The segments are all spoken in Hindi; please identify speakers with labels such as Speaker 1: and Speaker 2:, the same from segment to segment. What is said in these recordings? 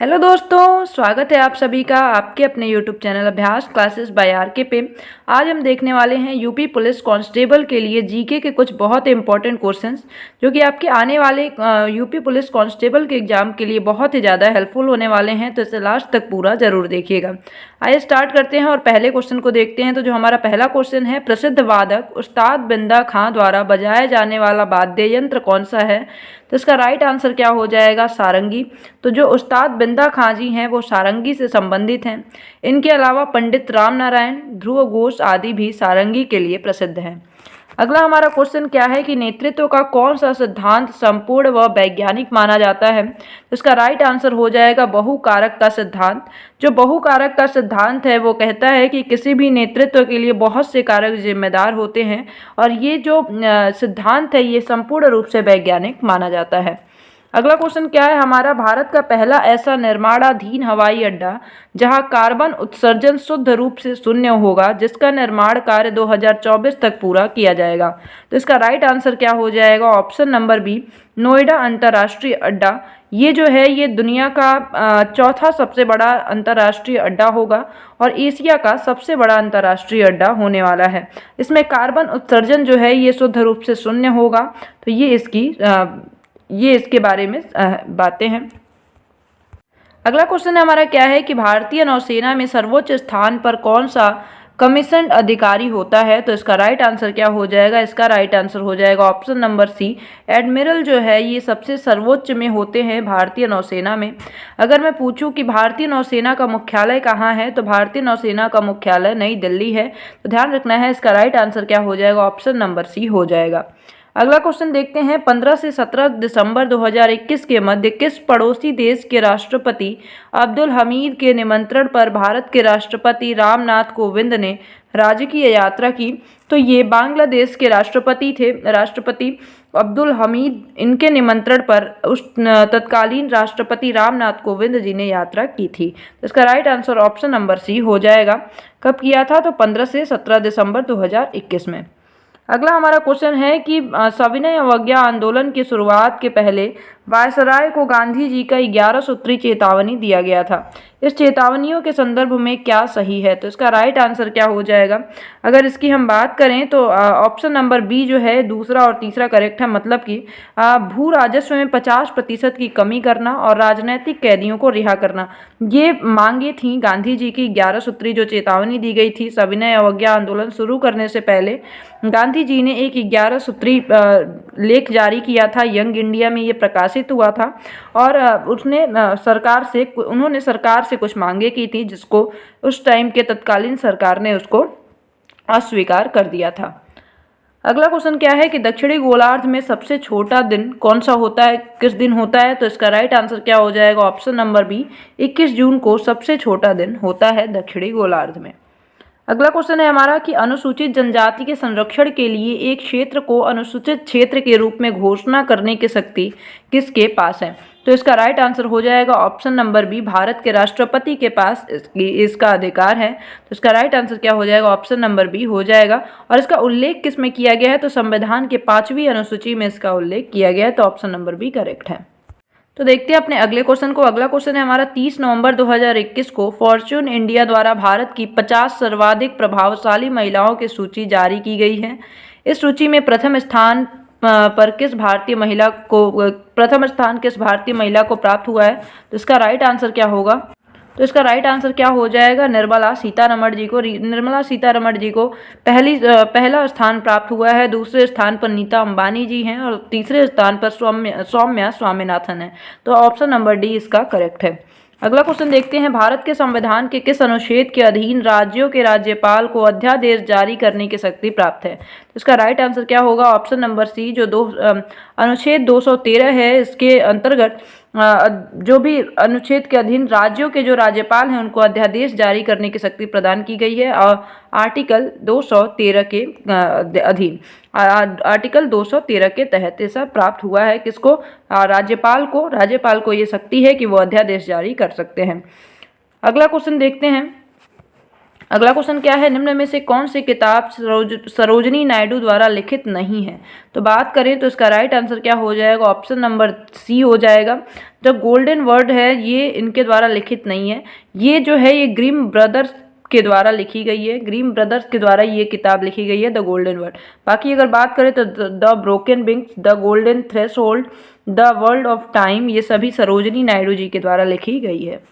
Speaker 1: हेलो दोस्तों, स्वागत है आप सभी का आपके अपने यूट्यूब चैनल अभ्यास क्लासेस बाय आरके पे। आज हम देखने वाले हैं यूपी पुलिस कांस्टेबल के लिए जीके के कुछ बहुत इंपॉर्टेंट क्वेश्चंस जो कि आपके आने वाले यूपी पुलिस कांस्टेबल के एग्जाम के लिए बहुत ही ज़्यादा हेल्पफुल होने वाले हैं। तो इसे लास्ट तक पूरा जरूर देखिएगा। आइए स्टार्ट करते हैं और पहले क्वेश्चन को देखते हैं। तो जो हमारा पहला क्वेश्चन है, प्रसिद्ध वादक उस्ताद बिंदा खां द्वारा बजाया जाने वाला वाद्य यंत्र कौन सा है? तो इसका राइट आंसर क्या हो जाएगा? सारंगी। तो जो उस्ताद बिंदा खां जी हैं वो सारंगी से संबंधित हैं। इनके अलावा पंडित राम नारायण, ध्रुव घोष आदि भी सारंगी के लिए प्रसिद्ध हैं। अगला हमारा क्वेश्चन क्या है कि नेतृत्व का कौन सा सिद्धांत संपूर्ण व वैज्ञानिक माना जाता है? तो इसका राइट आंसर हो जाएगा बहुकारक का सिद्धांत। जो बहुकारक का सिद्धांत है वो कहता है कि किसी भी नेतृत्व के लिए बहुत से कारक जिम्मेदार होते हैं और ये जो सिद्धांत है ये संपूर्ण रूप से वैज्ञानिक माना जाता है। अगला क्वेश्चन क्या है हमारा, भारत का पहला ऐसा निर्माणाधीन हवाई अड्डा जहां कार्बन उत्सर्जन शुद्ध रूप से शून्य होगा, जिसका निर्माण कार्य 2024 तक पूरा किया जाएगा। तो इसका राइट आंसर क्या हो जाएगा? ऑप्शन नंबर बी, नोएडा अंतर्राष्ट्रीय अड्डा। ये जो है ये दुनिया का चौथा सबसे बड़ा अंतर्राष्ट्रीय अड्डा होगा और एशिया का सबसे बड़ा अंतर्राष्ट्रीय अड्डा होने वाला है। इसमें कार्बन उत्सर्जन जो है ये शुद्ध रूप से शून्य होगा। तो ये इसके बारे में बातें हैं। अगला क्वेश्चन हमारा क्या है कि भारतीय नौसेना में सर्वोच्च स्थान पर कौन सा कमीशन्ड अधिकारी होता है? तो इसका राइट आंसर क्या हो जाएगा? इसका राइट आंसर हो जाएगा ऑप्शन नंबर सी, एडमिरल जो है ये सबसे सर्वोच्च में होते हैं भारतीय नौसेना में। अगर मैं पूछूं कि भारतीय नौसेना का मुख्यालय कहाँ है, तो भारतीय नौसेना का मुख्यालय नई दिल्ली है। तो ध्यान रखना है, इसका राइट आंसर क्या हो जाएगा? ऑप्शन नंबर सी हो जाएगा। अगला क्वेश्चन देखते हैं, 15 से 17 दिसंबर 2021 के मध्य किस पड़ोसी देश के राष्ट्रपति अब्दुल हमीद के निमंत्रण पर भारत के राष्ट्रपति रामनाथ कोविंद ने राजकीय यात्रा की? तो ये बांग्लादेश के राष्ट्रपति थे, राष्ट्रपति अब्दुल हमीद। इनके निमंत्रण पर उस तत्कालीन राष्ट्रपति रामनाथ कोविंद जी ने यात्रा की थी। तो इसका right answer option number C हो जाएगा। कब किया था? तो 15 से 17 दिसंबर 2021 में। अगला हमारा क्वेश्चन है कि सविनय अवज्ञा आंदोलन की शुरुआत के पहले वायसराय को गांधी जी का 11 सूत्री चेतावनी दिया गया था। इस चेतावनियों के संदर्भ में क्या सही है? तो इसका राइट आंसर क्या हो जाएगा? अगर इसकी हम बात करें तो ऑप्शन नंबर बी जो है दूसरा और तीसरा करेक्ट है। मतलब कि भू राजस्व में 50% की कमी करना और राजनैतिक कैदियों को रिहा करना, ये मांगे थी गांधी जी की। 11 सूत्री जो चेतावनी दी गई थी सविनय अवज्ञा आंदोलन शुरू करने से पहले, गांधी जी ने एक 11 सूत्री लेख जारी किया था। यंग इंडिया में ये प्रकाशित हुआ था और उन्होंने सरकार से कुछ मांगे की थी, जिसको उस टाइम के तत्कालीन सरकार ने उसको अस्वीकार कर दिया था। अगला क्वेश्चन क्या है कि दक्षिणी गोलार्ध में सबसे छोटा दिन कौन सा होता है, किस दिन होता है? तो इसका राइट आंसर क्या हो जाएगा? ऑप्शन नंबर बी, 21 जून को सबसे छोटा दिन होता है दक्षिणी गोलार्ध में। अगला क्वेश्चन है हमारा कि अनुसूचित जनजाति के संरक्षण के लिए एक क्षेत्र को अनुसूचित क्षेत्र के रूप में घोषणा करने की शक्ति किसके पास है? तो इसका राइट आंसर हो जाएगा ऑप्शन नंबर बी, भारत के राष्ट्रपति के पास इसका अधिकार है। तो इसका राइट आंसर क्या हो जाएगा? ऑप्शन नंबर बी हो जाएगा। और इसका उल्लेख किस में किया गया है? तो संविधान के 5वीं अनुसूची में इसका उल्लेख किया गया है। तो ऑप्शन नंबर बी करेक्ट है। तो देखते हैं अपने अगले क्वेश्चन को। अगला क्वेश्चन है हमारा, 30 नवंबर 2021 को फॉर्च्यून इंडिया द्वारा भारत की 50 सर्वाधिक प्रभावशाली महिलाओं की सूची जारी की गई है। इस सूची में प्रथम स्थान किस भारतीय महिला को प्राप्त हुआ है? तो इसका राइट आंसर क्या होगा? तो इसका राइट आंसर क्या हो जाएगा? निर्मला सीतारमण जी को पहला स्थान प्राप्त हुआ है। दूसरे स्थान पर नीता अंबानी जी हैं और तीसरे स्थान पर सौम्या स्वामीनाथन है। तो ऑप्शन नंबर डी इसका करेक्ट है। अगला क्वेश्चन देखते हैं, भारत के संविधान के किस अनुच्छेद के अधीन राज्यों के राज्यपाल को अध्यादेश जारी करने की शक्ति प्राप्त है? तो इसका राइट आंसर क्या होगा? ऑप्शन नंबर सी, जो अनुच्छेद 213 है, इसके अंतर्गत जो भी अनुच्छेद के अधीन राज्यों के जो राज्यपाल हैं उनको अध्यादेश जारी करने की शक्ति प्रदान की गई है। और आर्टिकल 213 के अधीन, आर्टिकल 213 के तहत ऐसा प्राप्त हुआ है। किसको? राज्यपाल को ये शक्ति है कि वो अध्यादेश जारी कर सकते हैं। अगला क्वेश्चन देखते हैं, अगला क्वेश्चन क्या है, निम्न में से कौन सी किताब सरोजनी नायडू द्वारा लिखित नहीं है? तो बात करें तो इसका राइट आंसर क्या हो जाएगा, ऑप्शन नंबर सी हो जाएगा। जो गोल्डन वर्ड है ये इनके द्वारा लिखित नहीं है, ये जो है ये ग्रीम ब्रदर्स के द्वारा लिखी गई है, ग्रीम ब्रदर्स के द्वारा ये किताब लिखी गई है, द गोल्डन वर्ड। बाकी अगर बात करें तो the broken wings, the golden threshold, the world of time, ये सभी सरोजनी नायडू जी के द्वारा लिखी गई है।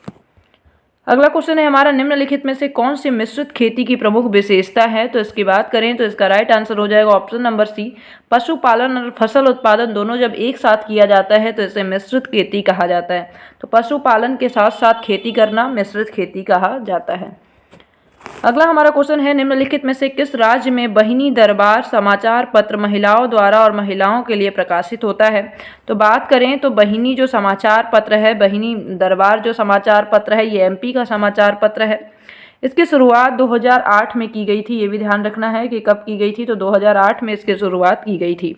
Speaker 1: अगला क्वेश्चन है हमारा, निम्नलिखित में से कौन सी मिश्रित खेती की प्रमुख विशेषता है? तो इसकी बात करें तो इसका राइट आंसर हो जाएगा ऑप्शन नंबर सी, पशुपालन और फसल उत्पादन दोनों जब एक साथ किया जाता है तो इसे मिश्रित खेती कहा जाता है। तो पशुपालन के साथ साथ खेती करना मिश्रित खेती कहा जाता है। अगला हमारा क्वेश्चन है, निम्नलिखित में से किस राज्य में बहिनी दरबार समाचार पत्र महिलाओं द्वारा और महिलाओं के लिए प्रकाशित होता है? तो बात करें तो बहिनी जो समाचार पत्र है, बहिनी दरबार जो समाचार पत्र है, ये एमपी का समाचार पत्र है। इसकी शुरुआत 2008 में की गई थी, ये भी ध्यान रखना है कि कब की गई थी, तो 2008 में इसकी शुरुआत की गई थी।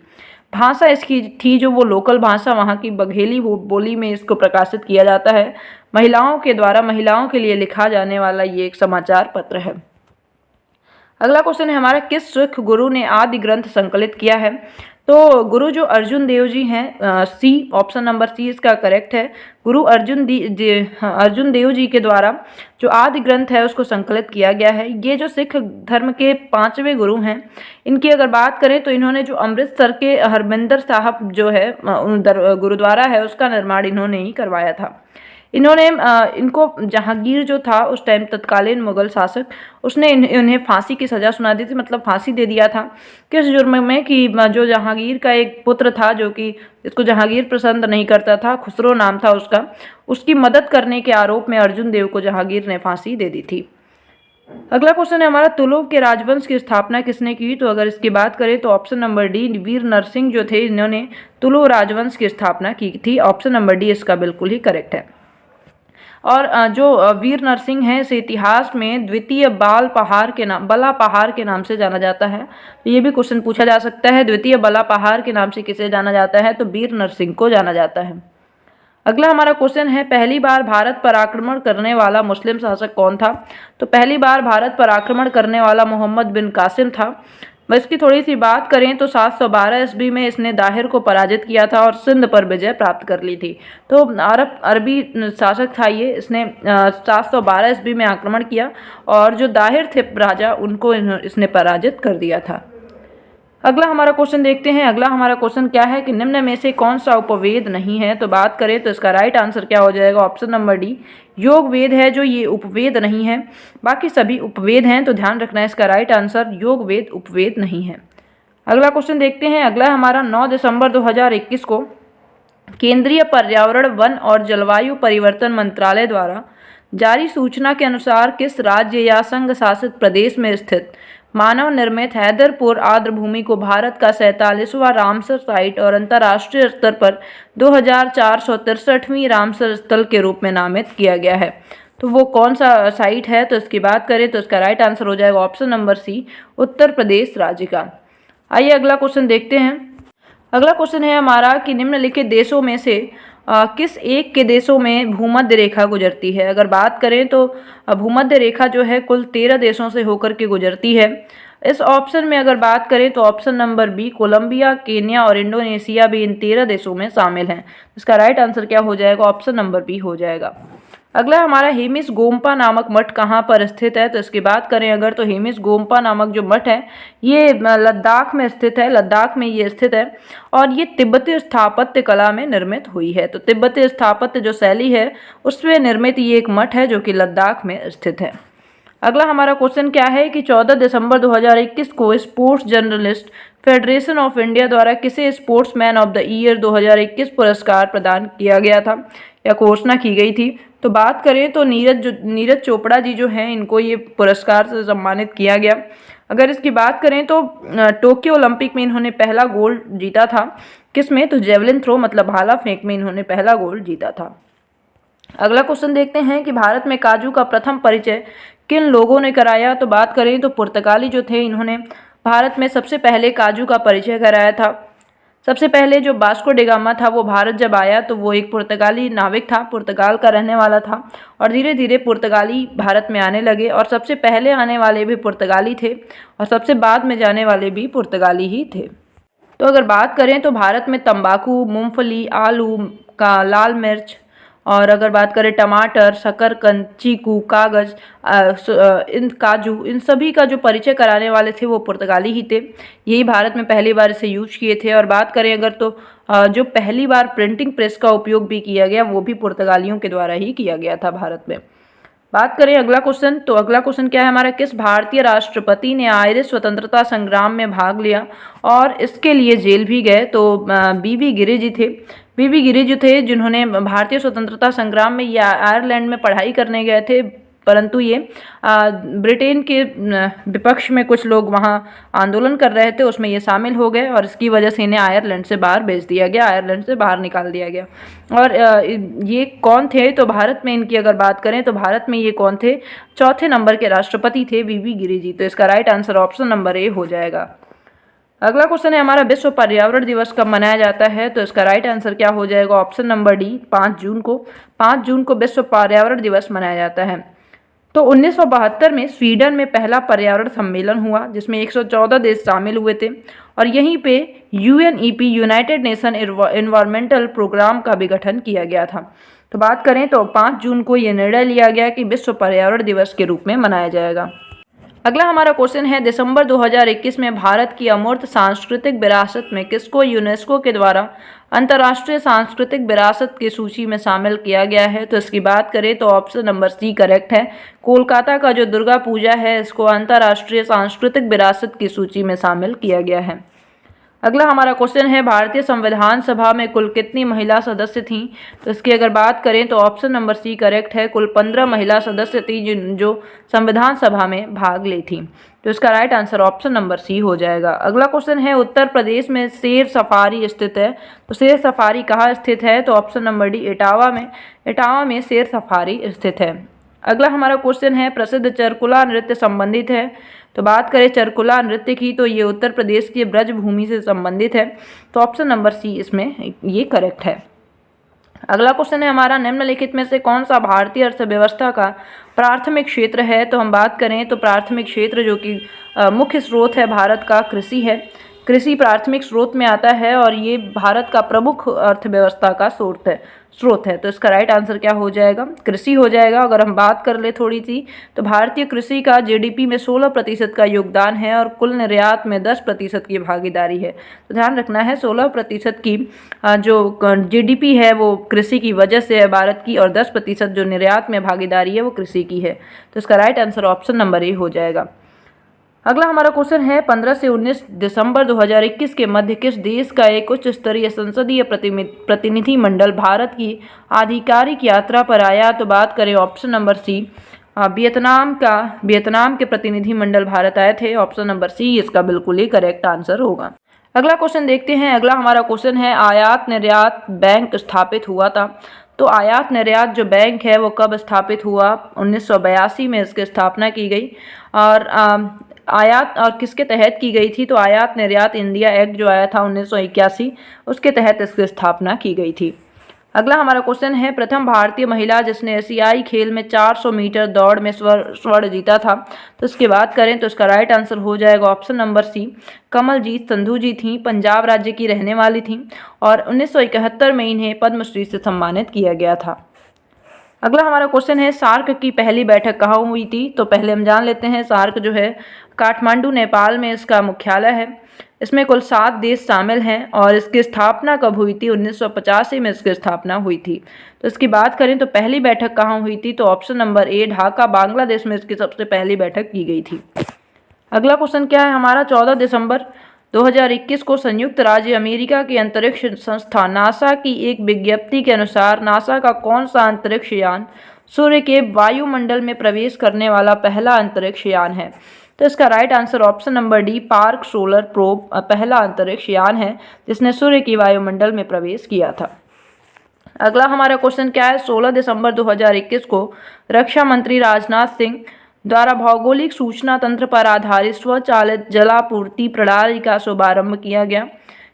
Speaker 1: भाषा इसकी थी जो वो लोकल भाषा वहाँ की बघेली बोली में इसको प्रकाशित किया जाता है। महिलाओं के द्वारा महिलाओं के लिए लिखा जाने वाला ये एक समाचार पत्र है। अगला क्वेश्चन है हमारा, किस सिख गुरु ने आदि ग्रंथ संकलित किया है? तो गुरु जो अर्जुन देव जी हैं, सी, ऑप्शन नंबर सी इसका करेक्ट है। गुरु अर्जुन देव जी के द्वारा जो आदि ग्रंथ है उसको संकलित किया गया है। ये जो सिख धर्म के 5वें गुरु हैं, इनकी अगर बात करें तो इन्होंने जो अमृतसर के हरमिंदर साहब जो है गुरुद्वारा है उसका निर्माण इन्होंने ही करवाया था। इन्होंने इनको जहांगीर जो था उस टाइम तत्कालीन मुगल शासक, उसने इन्हें फांसी की सज़ा सुना दी थी, मतलब फांसी दे दिया था। किस जुर्म में कि जो जहांगीर का एक पुत्र था जो कि इसको जहांगीर पसंद नहीं करता था, खुसरो नाम था उसका, उसकी मदद करने के आरोप में अर्जुन देव को जहांगीर ने फांसी दे दी थी। अगला क्वेश्चन है हमारा, तुलुव के राजवंश की स्थापना किसने की? तो अगर इसकी बात करें तो ऑप्शन नंबर डी, वीर नरसिंह जो थे, इन्होंने तुलुव राजवंश की स्थापना की थी। ऑप्शन नंबर डी इसका बिल्कुल ही करेक्ट है। और जो वीर नरसिंह है इसे इतिहास में द्वितीय बला पहाड़ के नाम से जाना जाता है। तो ये भी क्वेश्चन पूछा जा सकता है, द्वितीय बला पहाड़ के नाम से किसे जाना जाता है? तो वीर नरसिंह को जाना जाता है। अगला हमारा क्वेश्चन है, पहली बार भारत पर आक्रमण करने वाला मुस्लिम शासक कौन था? तो पहली बार भारत पर आक्रमण करने वाला मोहम्मद बिन कासिम था। इसकी थोड़ी सी बात करें तो 712 ईस्वी में इसने दाहिर को पराजित किया था और सिंध पर विजय प्राप्त कर ली थी। तो अरबी शासक था ये, इसने 712 ईस्वी में आक्रमण किया और जो दाहिर थे राजा उनको इसने पराजित कर दिया था। अगला हमारा क्वेश्चन देखते हैं। अगला हमारा क्वेश्चन क्या है कि निम्न में से कौन सा उपवेद नहीं है? तो बात करें तो इसका राइट आंसर क्या हो जाएगा? ऑप्शन नंबर डी, योग वेद है जो ये उपवेद नहीं है, बाकी सभी उपवेद हैं। तो ध्यान रखना है इसका राइट आंसर योग वेद उपवेद नहीं है। अगला क्वेश्चन देखते हैं। अगला हमारा 9 दिसंबर 2021 को केंद्रीय पर्यावरण वन और जलवायु परिवर्तन मंत्रालय द्वारा जारी सूचना के अनुसार किस राज्य या संघ शासित प्रदेश में स्थित मानव निर्मित हैदरपुर आर्द्रभूमि को भारत का 47वां रामसर साइट और अंतर्राष्ट्रीय स्तर पर 2463वीं रामसर स्थल के रूप में नामित किया गया है? तो वो कौन सा साइट है? तो इसकी बात करें तो इसका राइट आंसर हो जाएगा ऑप्शन नंबर सी, उत्तर प्रदेश राज्य का। आइए अगला क्वेश्चन देखते हैं। अगला क्वेश्चन है हमारा कि निम्नलिखित देशों में से किस एक के देशों में भूमध्य रेखा गुजरती है? अगर बात करें तो भूमध्य रेखा जो है कुल 13 देशों से होकर के गुजरती है। इस ऑप्शन में अगर बात करें तो option number B, Colombia, Kenya और इंडोनेशिया भी इन 13 देशों में शामिल हैं। इसका राइट आंसर क्या हो जाएगा? ऑप्शन नंबर बी हो जाएगा। अगला हमारा हेमिस गोम्पा नामक मठ कहाँ पर स्थित है? तो इसकी बात करें अगर तो हेमिस गोम्पा नामक जो मठ है ये लद्दाख में स्थित है, लद्दाख में ये स्थित है और ये तिब्बती स्थापत्य कला में निर्मित हुई है। तो तिब्बती स्थापत्य जो शैली है उसमें निर्मित ये एक मठ है जो कि लद्दाख में स्थित है। अगला हमारा क्वेश्चन क्या है कि 14 दिसंबर 2021 को sports journalist federation of India द्वारा किसे स्पोर्ट्समैन ऑफ द ईयर 2021 पुरस्कार प्रदान किया गया था या घोषणा की गई थी? तो बात करें तो नीरज चोपड़ा जी जो हैं इनको ये पुरस्कार से सम्मानित किया गया। अगर इसकी बात करें तो टोक्यो ओलंपिक में इन्होंने पहला गोल्ड जीता था। किस में? तो जेवलिन थ्रो मतलब भाला फेंक में इन्होंने पहला गोल्ड जीता था। अगला क्वेश्चन देखते हैं कि भारत में काजू का प्रथम परिचय किन लोगों ने कराया? तो बात करें तो पुर्तगाली जो थे इन्होंने भारत में सबसे पहले काजू का परिचय कराया था। सबसे पहले जो वास्को डी गामा था वो भारत जब आया तो वो एक पुर्तगाली नाविक था, पुर्तगाल का रहने वाला था और धीरे धीरे पुर्तगाली भारत में आने लगे और सबसे पहले आने वाले भी पुर्तगाली थे और सबसे बाद में जाने वाले भी पुर्तगाली ही थे। तो अगर बात करें तो भारत में तंबाकू, मूंगफली, आलू का, लाल मिर्च और अगर बात करें टमाटर, शकरकंद, चीकू, कागज, इन काजू, इन सभी का जो परिचय कराने वाले थे वो पुर्तगाली ही थे। यही भारत में पहली बार इसे यूज किए थे। और बात करें अगर तो जो पहली बार प्रिंटिंग प्रेस का उपयोग भी किया गया वो भी पुर्तगालियों के द्वारा ही किया गया था भारत में। बात करें अगला क्वेश्चन, तो अगला क्वेश्चन क्या है हमारा, किस भारतीय राष्ट्रपति ने आयरिश स्वतंत्रता संग्राम में भाग लिया और इसके लिए जेल भी गए? तो बीवी गिरी जी थे। बीवी गिरी जी थे जिन्होंने भारतीय स्वतंत्रता संग्राम में या आयरलैंड में पढ़ाई करने गए थे, परंतु ये ब्रिटेन के विपक्ष में कुछ लोग वहाँ आंदोलन कर रहे थे, उसमें ये शामिल हो गए और इसकी वजह से इन्हें आयरलैंड से बाहर भेज दिया गया, आयरलैंड से बाहर निकाल दिया गया। और ये कौन थे, तो भारत में इनकी अगर बात करें तो भारत में ये कौन थे, चौथे नंबर के राष्ट्रपति थे बीवी गिरी जी। तो इसका right answer option number A हो जाएगा। अगला क्वेश्चन है हमारा, विश्व पर्यावरण दिवस कब मनाया जाता है? तो इसका राइट आंसर क्या हो जाएगा, ऑप्शन नंबर डी, 5 जून को। 5 जून को विश्व पर्यावरण दिवस मनाया जाता है। तो 1972 में स्वीडन में पहला पर्यावरण सम्मेलन हुआ जिसमें 114 देश शामिल हुए थे और यहीं पे UNEP, United Nation Environmental Programme का भी गठन किया गया था। तो बात करें तो 5 जून को ये निर्णय लिया गया कि विश्व पर्यावरण दिवस के रूप में मनाया जाएगा। अगला हमारा क्वेश्चन है, दिसंबर 2021 में भारत की अमूर्त सांस्कृतिक विरासत में किसको यूनेस्को के द्वारा अंतर्राष्ट्रीय सांस्कृतिक विरासत की सूची में शामिल किया गया है? तो इसकी बात करें तो ऑप्शन नंबर सी करेक्ट है। कोलकाता का जो दुर्गा पूजा है इसको अंतर्राष्ट्रीय सांस्कृतिक विरासत की सूची में शामिल किया गया है। अगला हमारा क्वेश्चन है, भारतीय संविधान सभा में कुल कितनी महिला सदस्य थीं? तो इसकी अगर बात करें तो ऑप्शन नंबर सी करेक्ट है। कुल 15 महिला सदस्य थी जो संविधान सभा में भाग ली थी। तो इसका right answer option number C हो जाएगा। अगला क्वेश्चन है, उत्तर प्रदेश में शेर सफारी स्थित है। तो शेर सफारी कहाँ स्थित है? तो ऑप्शन नंबर डी, इटावा में। इटावा में शेर सफारी स्थित है। अगला हमारा क्वेश्चन है, प्रसिद्ध चरकुला नृत्य संबंधित है। तो बात करें चरकुला नृत्य की तो ये उत्तर प्रदेश की ब्रजभूमि से संबंधित है। तो ऑप्शन नंबर सी इसमें ये करेक्ट है। अगला क्वेश्चन है हमारा, निम्नलिखित में से कौन सा भारतीय अर्थव्यवस्था का प्राथमिक क्षेत्र है? तो हम बात करें तो प्राथमिक क्षेत्र जो कि मुख्य स्रोत है भारत का, कृषि है। कृषि प्राथमिक स्रोत में आता है और ये भारत का प्रमुख अर्थव्यवस्था का स्रोत है। तो इसका राइट आंसर क्या हो जाएगा, कृषि हो जाएगा। अगर हम बात कर ले थोड़ी सी तो भारतीय कृषि का जीडीपी में 16% का योगदान है और कुल निर्यात में 10% की भागीदारी है। तो ध्यान रखना है 16% की जो जीडीपी है वो कृषि की वजह से है भारत की, और 10% जो निर्यात में भागीदारी है वो कृषि की है। तो इसका right answer option number A हो जाएगा। अगला हमारा क्वेश्चन है, 15 से 19 दिसंबर 2021 के मध्य किस देश का एक उच्च स्तरीय संसदीय प्रतिनिधि मंडल भारत की आधिकारिक यात्रा पर आया? तो बात करें ऑप्शन नंबर सी, वियतनाम के प्रतिनिधि मंडल भारत आए थे। ऑप्शन नंबर सी इसका बिल्कुल ही करेक्ट आंसर होगा। अगला क्वेश्चन देखते हैं। अगला हमारा क्वेश्चन है, आयात निर्यात बैंक स्थापित हुआ था। तो आयात निर्यात जो बैंक है वो कब स्थापित हुआ? 1982 में इसकी स्थापना की गई। और आयात और किसके तहत की गई थी? तो आयात निर्यात इंडिया एक्ट जो आया था 1981, उसके तहत इसकी स्थापना की गई थी। अगला हमारा क्वेश्चन है, प्रथम भारतीय महिला जिसने एशियाई खेल में 400 मीटर दौड़ में स्वर्ण जीता था। तो इसकी बात करें तो इसका राइट आंसर हो जाएगा option number C, Kamaljeet Sandhu ji थी। पंजाब राज्य की रहने वाली थी और 1971 में इन्हें पद्मश्री से सम्मानित किया गया था। अगला हमारा क्वेश्चन है, सार्क की पहली बैठक कहाँ हुई थी? तो पहले हम जान लेते हैं, सार्क जो है काठमांडू नेपाल में इसका मुख्यालय है। इसमें कुल 7 देश शामिल हैं और इसकी स्थापना कब हुई थी? 1985 में इसकी स्थापना हुई थी। तो इसकी बात करें तो पहली बैठक कहाँ हुई थी? तो option number A, Dhaka Bangladesh में इसकी सबसे पहली बैठक की गई थी। अगला क्वेश्चन क्या है हमारा, 14 दिसंबर 2021 को संयुक्त राज्य अमेरिका की अंतरिक्ष संस्था नासा की एक विज्ञप्ति के अनुसार नासा का कौन सा अंतरिक्ष यान सूर्य के वायुमंडल में प्रवेश करने वाला पहला अंतरिक्ष यान है? तो इसका right answer option number D, park solar probe पहला अंतरिक्ष यान है जिसने सूर्य की वायुमंडल में प्रवेश किया था। अगला हमारा क्वेश्चन क्या है, 16 दिसंबर 2021 को रक्षा मंत्री राजनाथ सिंह द्वारा भौगोलिक सूचना तंत्र पर आधारित स्वचालित जलापूर्ति प्रणाली का शुभारंभ किया गया।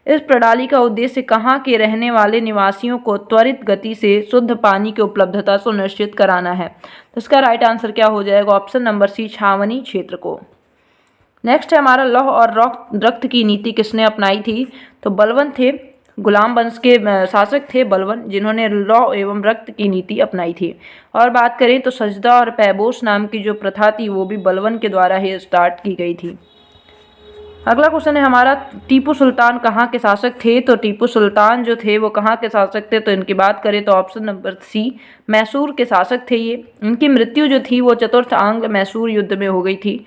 Speaker 1: इस प्रणाली का उद्देश्य कहाँ के रहने वाले निवासियों को त्वरित गति से शुद्ध पानी की उपलब्धता सुनिश्चित कराना है। तो इसका राइट आंसर क्या हो जाएगा? ऑप्शन नंबर सी, छावनी क्षेत्र को। नेक्स्ट है हमारा लौह और रक्त की नीति किसने अपनाई थी? तो बलबन थे, गुलाम वंश के शासक थे बलबन, जिन्होंने लौह एवं रक्त की नीति अपनाई थी। और बात करें तो सजदा और पैबोस नाम की जो प्रथा थी वो भी बलबन के द्वारा ही स्टार्ट की गई थी। अगला क्वेश्चन है हमारा, टीपू सुल्तान कहाँ के शासक थे? तो टीपू सुल्तान जो थे वो कहाँ के शासक थे? तो इनकी बात करें तो ऑप्शन नंबर सी, मैसूर के शासक थे ये। इनकी मृत्यु जो थी वो चतुर्थ आंग्ल मैसूर युद्ध में हो गई थी।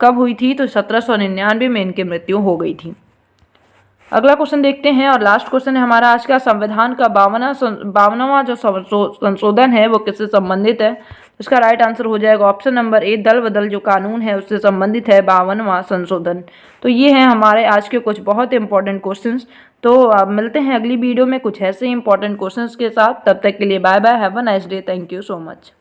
Speaker 1: कब हुई थी? तो 1799 में इनकी मृत्यु हो गई थी। अगला क्वेश्चन देखते हैं और लास्ट क्वेश्चन है हमारा आज का, संविधान का 52वां जो संशोधन है वो किससे संबंधित है? इसका राइट आंसर हो जाएगा ऑप्शन नंबर ए, दल बदल जो कानून है उससे संबंधित है 52वां संशोधन। तो ये हैं हमारे आज के कुछ बहुत इंपॉर्टेंट क्वेश्चंस। तो अब मिलते हैं अगली वीडियो में कुछ ऐसे इंपॉर्टेंट क्वेश्चंस के साथ। तब तक के लिए bye bye, have a nice day, thank you so much.